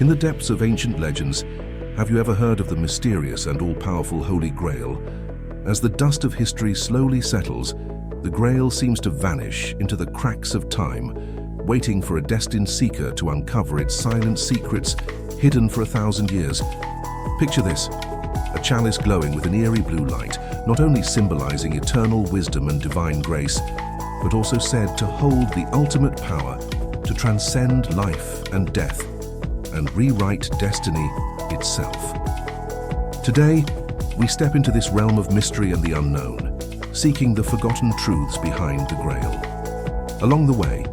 In the depths of ancient legends, have you ever heard of the mysterious and all-powerful Holy Grail? As the dust of history slowly settles, the Grail seems to vanish into the cracks of time, waiting for a destined seeker to uncover its silent secrets hidden for 1,000 years. Picture this, a chalice glowing with an eerie blue light, not only symbolizing eternal wisdom and divine grace, but also said to hold the ultimate power to transcend life and death and rewrite destiny itself. Today, we step into this realm of mystery and the unknown, seeking the forgotten truths behind the Grail. Along the way,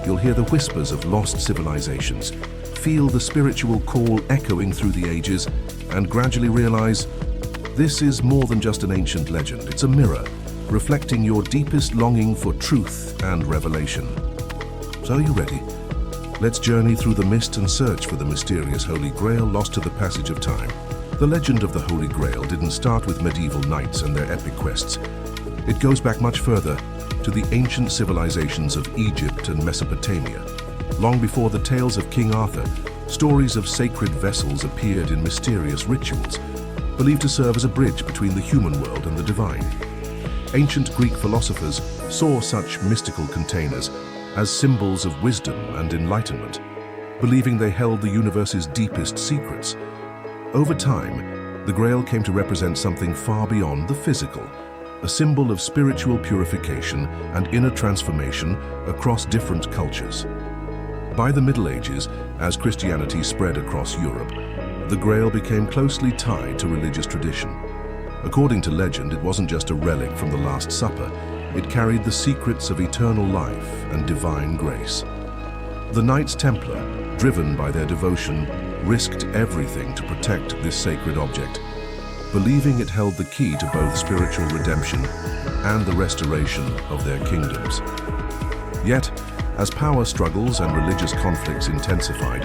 you'll hear the whispers of lost civilizations, feel the spiritual call echoing through the ages, and gradually realize this is more than just an ancient legend. It's a mirror, reflecting your deepest longing for truth and revelation. So are you ready? Let's journey through the mist and search for the mysterious Holy Grail lost to the passage of time. The legend of the Holy Grail didn't start with medieval knights and their epic quests. It goes back much further, to the ancient civilizations of Egypt and Mesopotamia. Long before the tales of King Arthur, stories of sacred vessels appeared in mysterious rituals, believed to serve as a bridge between the human world and the divine. Ancient Greek philosophers saw such mystical containers as symbols of wisdom and enlightenment, believing they held the universe's deepest secrets. Over time, the Grail came to represent something far beyond the physical, a symbol of spiritual purification and inner transformation across different cultures. By the Middle Ages, as Christianity spread across Europe, the Grail became closely tied to religious tradition. According to legend, it wasn't just a relic from the Last Supper. It carried the secrets of eternal life and divine grace. The Knights Templar, driven by their devotion, risked everything to protect this sacred object, believing it held the key to both spiritual redemption and the restoration of their kingdoms. Yet, as power struggles and religious conflicts intensified,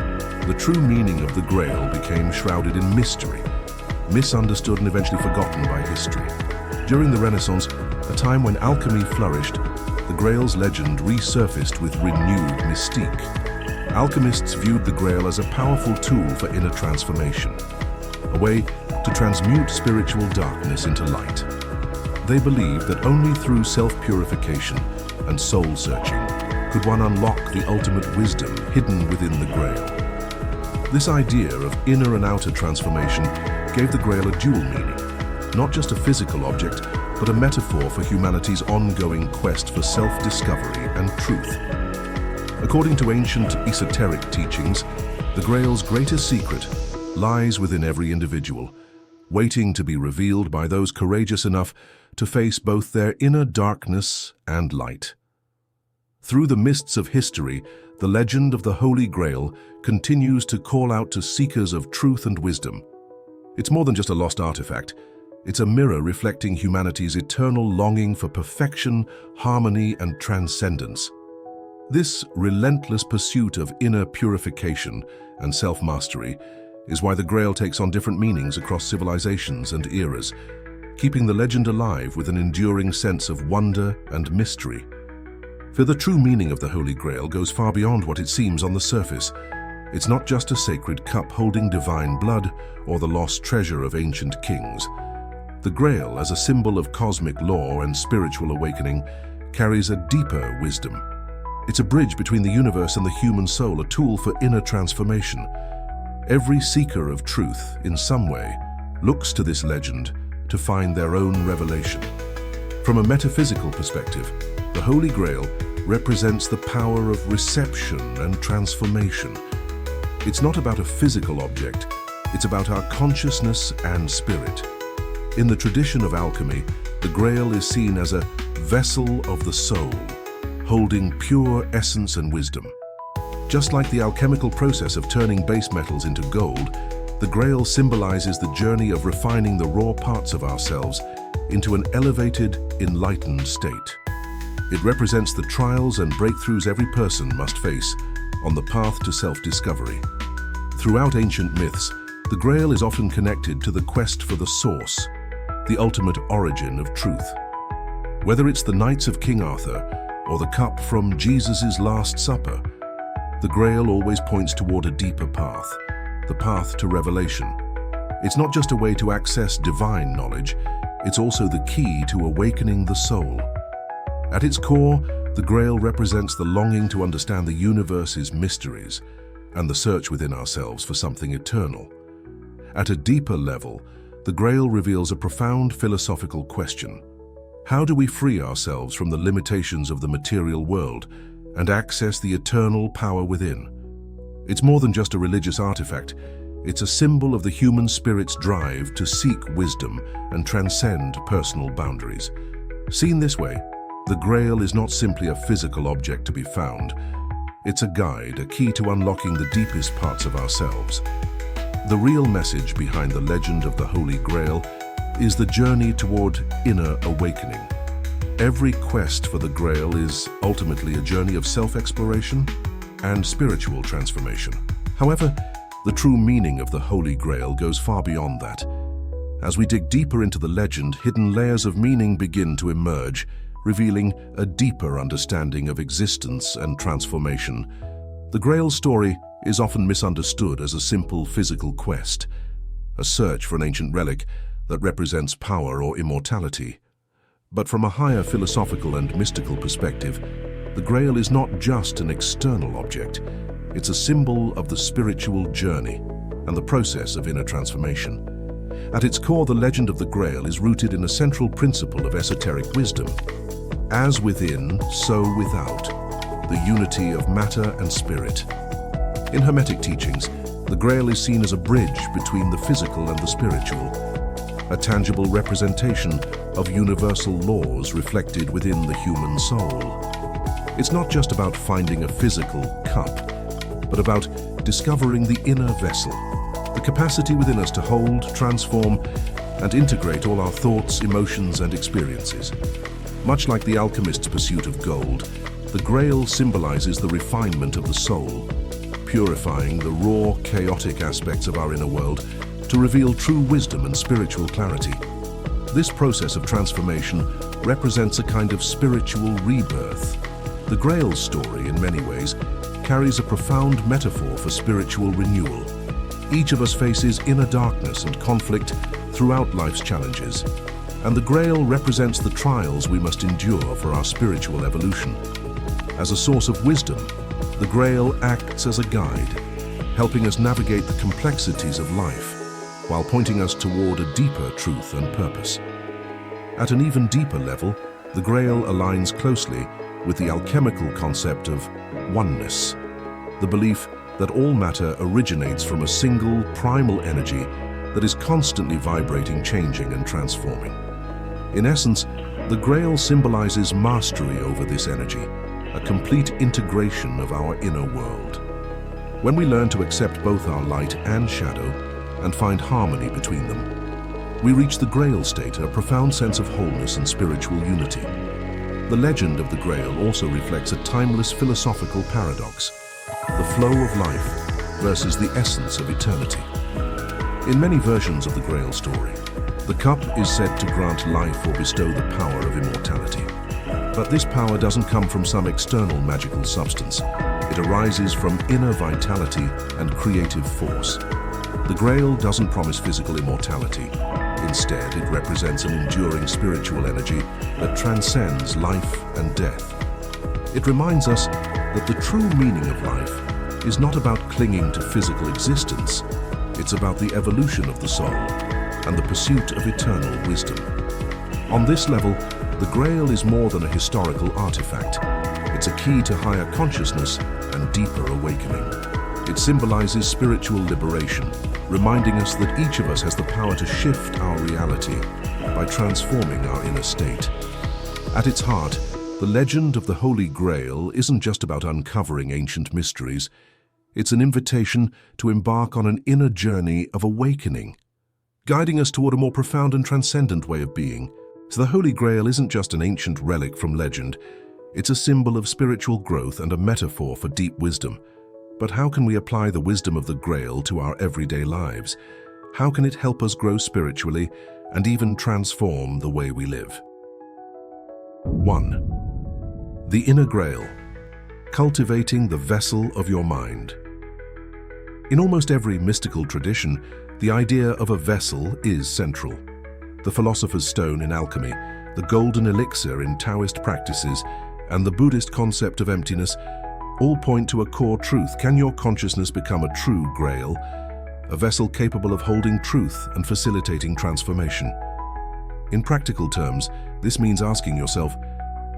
the true meaning of the Grail became shrouded in mystery, misunderstood and eventually forgotten by history. During the Renaissance, a time when alchemy flourished, the Grail's legend resurfaced with renewed mystique. Alchemists viewed the Grail as a powerful tool for inner transformation, a way to transmute spiritual darkness into light. They believed that only through self-purification and soul-searching could one unlock the ultimate wisdom hidden within the Grail. This idea of inner and outer transformation gave the Grail a dual meaning, not just a physical object, but a metaphor for humanity's ongoing quest for self-discovery and truth. According to ancient esoteric teachings, the Grail's greatest secret lies within every individual, waiting to be revealed by those courageous enough to face both their inner darkness and light. Through the mists of history, the legend of the Holy Grail continues to call out to seekers of truth and wisdom. It's more than just a lost artifact. It's a mirror reflecting humanity's eternal longing for perfection, harmony, and transcendence. This relentless pursuit of inner purification and self-mastery is why the Grail takes on different meanings across civilizations and eras, keeping the legend alive with an enduring sense of wonder and mystery. For the true meaning of the Holy Grail goes far beyond what it seems on the surface. It's not just a sacred cup holding divine blood or the lost treasure of ancient kings. The Grail, as a symbol of cosmic law and spiritual awakening, carries a deeper wisdom. It's a bridge between the universe and the human soul, a tool for inner transformation. Every seeker of truth, in some way, looks to this legend to find their own revelation. From a metaphysical perspective, the Holy Grail represents the power of reception and transformation. It's not about a physical object, it's about our consciousness and spirit. In the tradition of alchemy, the Grail is seen as a vessel of the soul, holding pure essence and wisdom. Just like the alchemical process of turning base metals into gold, the Grail symbolizes the journey of refining the raw parts of ourselves into an elevated, enlightened state. It represents the trials and breakthroughs every person must face on the path to self-discovery. Throughout ancient myths, the Grail is often connected to the quest for the source, the ultimate origin of truth. Whether it's the Knights of King Arthur or the cup from Jesus' Last Supper, the Grail always points toward a deeper path, the path to revelation. It's not just a way to access divine knowledge, it's also the key to awakening the soul. At its core, the Grail represents the longing to understand the universe's mysteries and the search within ourselves for something eternal. At a deeper level, the Grail reveals a profound philosophical question. How do we free ourselves from the limitations of the material world and access the eternal power within? It's more than just a religious artifact. It's a symbol of the human spirit's drive to seek wisdom and transcend personal boundaries. Seen this way, the Grail is not simply a physical object to be found. It's a guide, a key to unlocking the deepest parts of ourselves. The real message behind the legend of the Holy Grail is the journey toward inner awakening. Every quest for the Grail is ultimately a journey of self-exploration and spiritual transformation. However, the true meaning of the Holy Grail goes far beyond that. As we dig deeper into the legend, hidden layers of meaning begin to emerge, revealing a deeper understanding of existence and transformation. The Grail story is often misunderstood as a simple physical quest, a search for an ancient relic that represents power or immortality. But from a higher philosophical and mystical perspective, the Grail is not just an external object. It's a symbol of the spiritual journey and the process of inner transformation. At its core, the legend of the Grail is rooted in a central principle of esoteric wisdom. As within, so without, the unity of matter and spirit. In Hermetic teachings, the Grail is seen as a bridge between the physical and the spiritual, a tangible representation of universal laws reflected within the human soul. It's not just about finding a physical cup, but about discovering the inner vessel, the capacity within us to hold, transform, and integrate all our thoughts, emotions, and experiences. Much like the alchemist's pursuit of gold, the Grail symbolizes the refinement of the soul, purifying the raw, chaotic aspects of our inner world to reveal true wisdom and spiritual clarity. This process of transformation represents a kind of spiritual rebirth. The Grail story, in many ways, carries a profound metaphor for spiritual renewal. Each of us faces inner darkness and conflict throughout life's challenges, and the Grail represents the trials we must endure for our spiritual evolution. As a source of wisdom, the Grail acts as a guide, helping us navigate the complexities of life, while pointing us toward a deeper truth and purpose. At an even deeper level, the Grail aligns closely with the alchemical concept of oneness, the belief that all matter originates from a single, primal energy that is constantly vibrating, changing, and transforming. In essence, the Grail symbolizes mastery over this energy, a complete integration of our inner world. When we learn to accept both our light and shadow and find harmony between them, we reach the Grail state, a profound sense of wholeness and spiritual unity. The legend of the Grail also reflects a timeless philosophical paradox, the flow of life versus the essence of eternity. In many versions of the Grail story, the cup is said to grant life or bestow the power of immortality. But this power doesn't come from some external magical substance. It arises from inner vitality and creative force. The Grail doesn't promise physical immortality. Instead, it represents an enduring spiritual energy that transcends life and death. It reminds us that the true meaning of life is not about clinging to physical existence. It's about the evolution of the soul and the pursuit of eternal wisdom. On this level, the Grail is more than a historical artifact. It's a key to higher consciousness and deeper awakening. It symbolizes spiritual liberation, reminding us that each of us has the power to shift our reality by transforming our inner state. At its heart, the legend of the Holy Grail isn't just about uncovering ancient mysteries. It's an invitation to embark on an inner journey of awakening, guiding us toward a more profound and transcendent way of being. So the Holy Grail isn't just an ancient relic from legend. It's a symbol of spiritual growth and a metaphor for deep wisdom. But how can we apply the wisdom of the Grail to our everyday lives? How can it help us grow spiritually and even transform the way we live? 1. The Inner Grail. Cultivating the vessel of your mind. In almost every mystical tradition, the idea of a vessel is central. The philosopher's stone in alchemy, the golden elixir in Taoist practices, and the Buddhist concept of emptiness all point to a core truth. Can your consciousness become a true grail, a vessel capable of holding truth and facilitating transformation? In practical terms, this means asking yourself,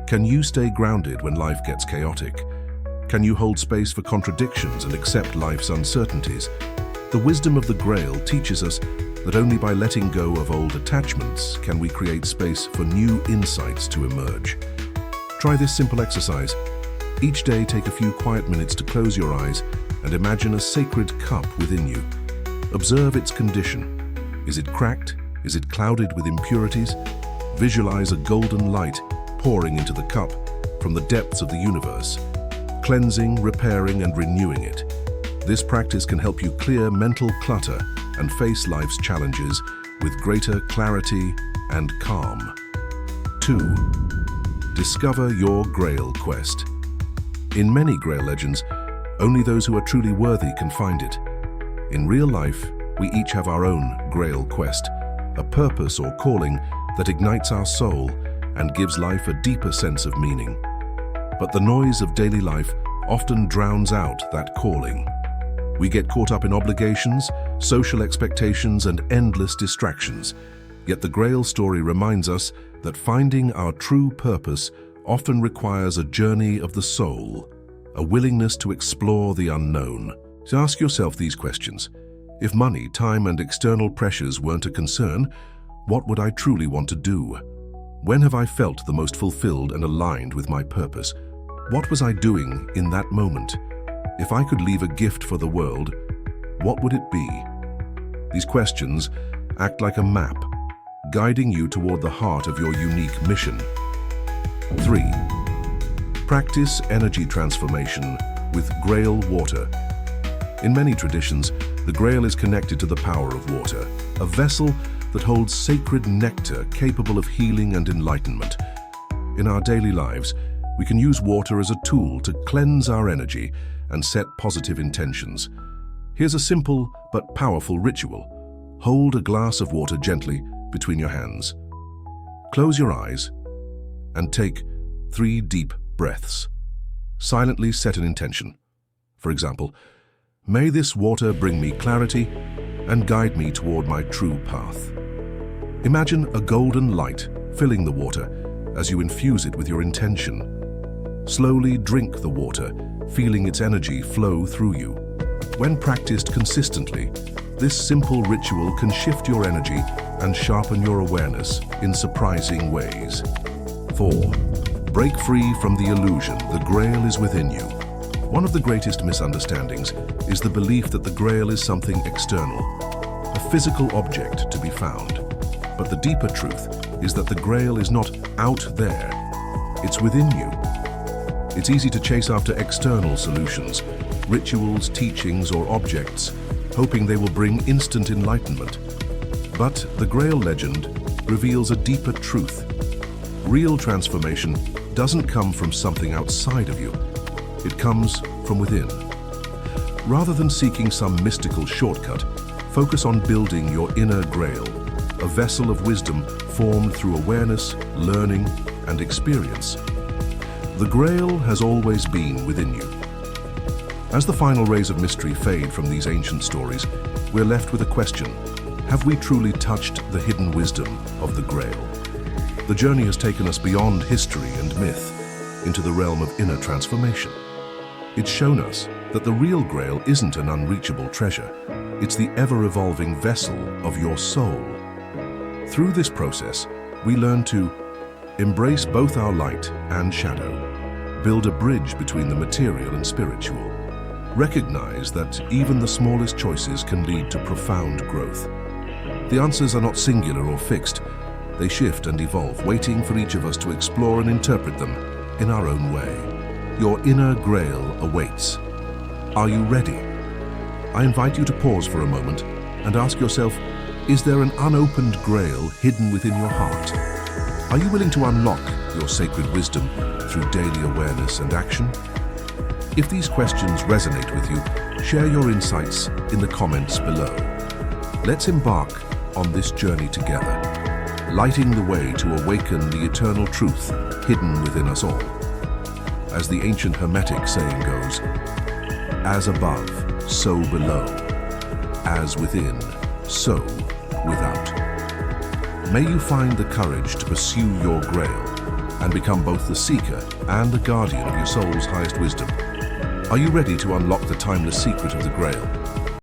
can you stay grounded when life gets chaotic? Can you hold space for contradictions and accept life's uncertainties? The wisdom of the Grail teaches us that only by letting go of old attachments can we create space for new insights to emerge. Try this simple exercise. Each day, take a few quiet minutes to close your eyes and imagine a sacred cup within you. Observe its condition. Is it cracked? Is it clouded with impurities? Visualize a golden light pouring into the cup from the depths of the universe, cleansing, repairing, and renewing it. This practice can help you clear mental clutter and face life's challenges with greater clarity and calm. 2. Discover your Grail quest. In many Grail legends, only those who are truly worthy can find it. In real life, we each have our own Grail quest, a purpose or calling that ignites our soul and gives life a deeper sense of meaning. But the noise of daily life often drowns out that calling. We get caught up in obligations, social expectations, and endless distractions. Yet the Grail story reminds us that finding our true purpose often requires a journey of the soul, a willingness to explore the unknown. So ask yourself these questions. If money, time, and external pressures weren't a concern, what would I truly want to do? When have I felt the most fulfilled and aligned with my purpose? What was I doing in that moment? If I could leave a gift for the world, what would it be? These questions act like a map, guiding you toward the heart of your unique mission. 3. Practice energy transformation with Grail water. In many traditions, the Grail is connected to the power of water, a vessel that holds sacred nectar capable of healing and enlightenment. In our daily lives, we can use water as a tool to cleanse our energy and set positive intentions. Here's a simple but powerful ritual. Hold a glass of water gently between your hands. Close your eyes and take 3 deep breaths. Silently set an intention. For example, may this water bring me clarity and guide me toward my true path. Imagine a golden light filling the water as you infuse it with your intention. Slowly drink the water, feeling its energy flow through you. When practiced consistently, this simple ritual can shift your energy and sharpen your awareness in surprising ways. 4. Break free from the illusion the Grail is within you. One of the greatest misunderstandings is the belief that the Grail is something external, a physical object to be found. But the deeper truth is that the Grail is not out there, it's within you. It's easy to chase after external solutions, rituals, teachings, or objects, hoping they will bring instant enlightenment. But the Grail legend reveals a deeper truth. Real transformation doesn't come from something outside of you. It comes from within. Rather than seeking some mystical shortcut, focus on building your inner Grail, a vessel of wisdom formed through awareness, learning, and experience. The Grail has always been within you. As the final rays of mystery fade from these ancient stories, we're left with a question. Have we truly touched the hidden wisdom of the Grail? The journey has taken us beyond history and myth into the realm of inner transformation. It's shown us that the real Grail isn't an unreachable treasure. It's the ever-evolving vessel of your soul. Through this process, we learn to embrace both our light and shadow, build a bridge between the material and spiritual, recognize that even the smallest choices can lead to profound growth. The answers are not singular or fixed. They shift and evolve, waiting for each of us to explore and interpret them in our own way. Your inner Grail awaits. Are you ready? I invite you to pause for a moment and ask yourself, is there an unopened Grail hidden within your heart? Are you willing to unlock your sacred wisdom through daily awareness and action? If these questions resonate with you, share your insights in the comments below. Let's embark on this journey together, lighting the way to awaken the eternal truth hidden within us all. As the ancient Hermetic saying goes, as above, so below, as within, so without. May you find the courage to pursue your grail and become both the seeker and the guardian of your soul's highest wisdom. Are you ready to unlock the timeless secret of the Grail?